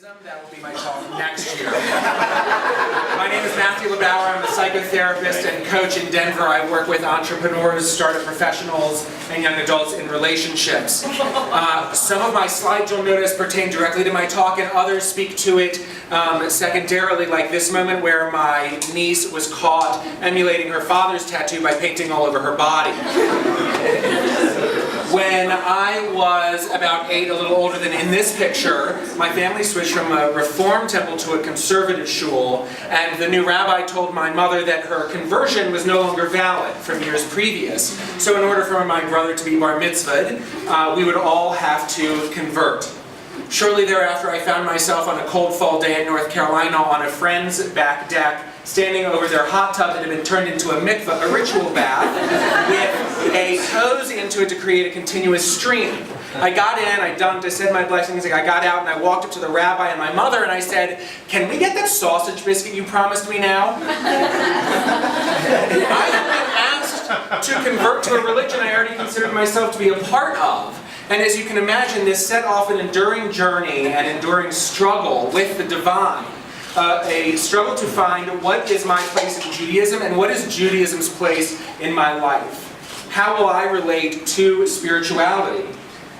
That will be my talk next year. My name is Matthew LeBauer. I'm a psychotherapist and coach in Denver. I work with entrepreneurs, startup professionals, and young adults in relationships. Some of my slides you'll notice pertain directly to my talk, and others speak to it secondarily, like this moment where my niece was caught emulating her father's tattoo by painting all over her body. When I was about 8, a little older than in this picture, my family switched from a reform temple to a conservative shul, and the new rabbi told my mother that her conversion was no longer valid from years previous. So in order for my brother to be bar mitzvahed, we would all have to convert. Shortly thereafter, I found myself on a cold fall day in North Carolina on a friend's back deck, standing over their hot tub that had been turned into a mikveh, a ritual bath, with a hose into it to create a continuous stream. I got in, I dunked, I said my blessings, I got out, and I walked up to the rabbi and my mother, and I said, "Can we get that sausage biscuit you promised me now?" I had been asked to convert to a religion I already considered myself to be a part of. And as you can imagine, this set off an enduring journey and enduring struggle with the divine. A struggle to find what is my place in Judaism and what is Judaism's place in my life. How will I relate to spirituality?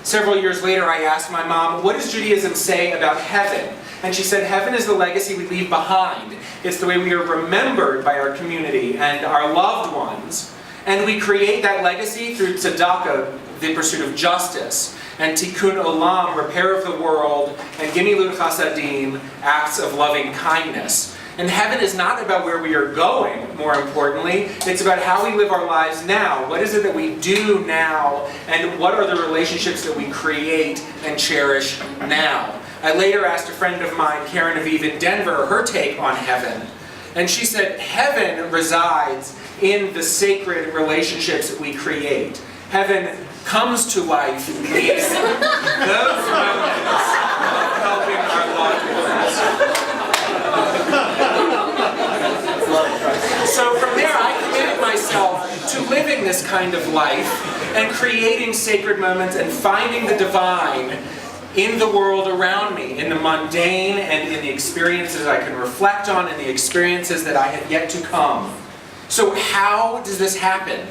Several years later, I asked my mom, "What does Judaism say about heaven?" And she said, "Heaven is the legacy we leave behind. It's the way we are remembered by our community and our loved ones. And we create that legacy through tzedakah, the pursuit of justice, and tikkun olam, repair of the world, and gimilut chasadim, acts of loving kindness." And heaven is not about where we are going, more importantly. It's about how we live our lives now. What is it that we do now, and what are the relationships that we create and cherish now? I later asked a friend of mine, Karen Aviv in Denver, her take on heaven. And she said, heaven resides in the sacred relationships that we create. Heaven comes to life in those moments of helping our loved ones. So from there, I committed myself to living this kind of life and creating sacred moments and finding the divine in the world around me, in the mundane and in the experiences I can reflect on and the experiences that I have yet to come. So how does this happen?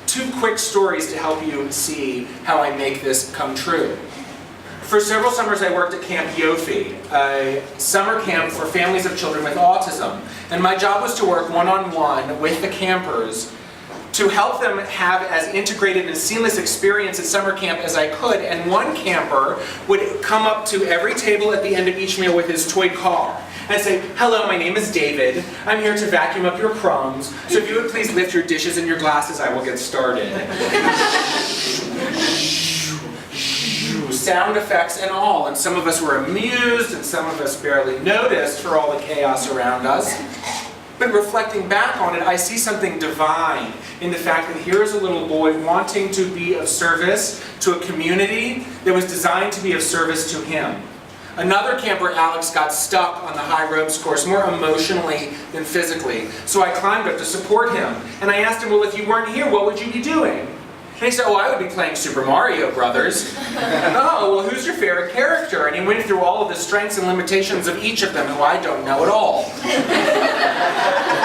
2 quick stories to help you see how I make this come true. For several summers I worked at Camp Yofi, a summer camp for families of children with autism. And my job was to work one-on-one with the campers to help them have as integrated and seamless experience at summer camp as I could. And one camper would come up to every table at the end of each meal with his toy car and say, "Hello, my name is David. I'm here to vacuum up your crumbs. So if you would please lift your dishes and your glasses, I will get started." Sound effects and all. And some of us were amused and some of us barely noticed for all the chaos around us. But reflecting back on it, I see something divine in the fact that here is a little boy wanting to be of service to a community that was designed to be of service to him. Another camper, Alex, got stuck on the high ropes course, more emotionally than physically. So I climbed up to support him. And I asked him, "Well, if you weren't here, what would you be doing?" And he said, "Oh, I would be playing Super Mario Brothers." "Oh, well, who's your favorite character?" And he went through all of the strengths and limitations of each of them, who I don't know at all. And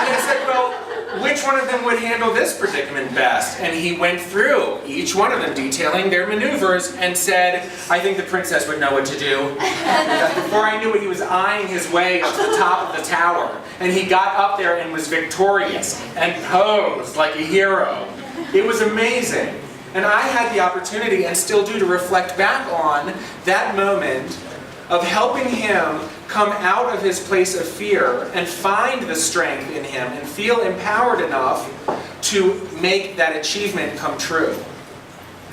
I said, "Well, which one of them would handle this predicament best?" And he went through each one of them, detailing their maneuvers, and said, "I think the princess would know what to do." Before I knew it, he was eyeing his way up to the top of the tower. And he got up there and was victorious, and posed like a hero. It was amazing. And I had the opportunity, and still do, to reflect back on that moment of helping him come out of his place of fear and find the strength in him and feel empowered enough to make that achievement come true.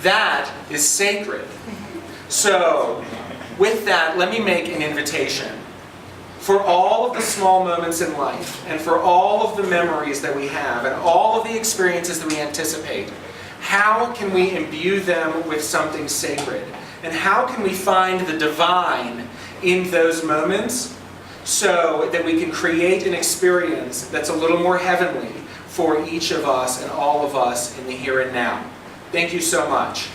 That is sacred. So, with that, let me make an invitation. For all of the small moments in life, and for all of the memories that we have, and all of the experiences that we anticipate, how can we imbue them with something sacred? And how can we find the divine in those moments so that we can create an experience that's a little more heavenly for each of us and all of us in the here and now? Thank you so much.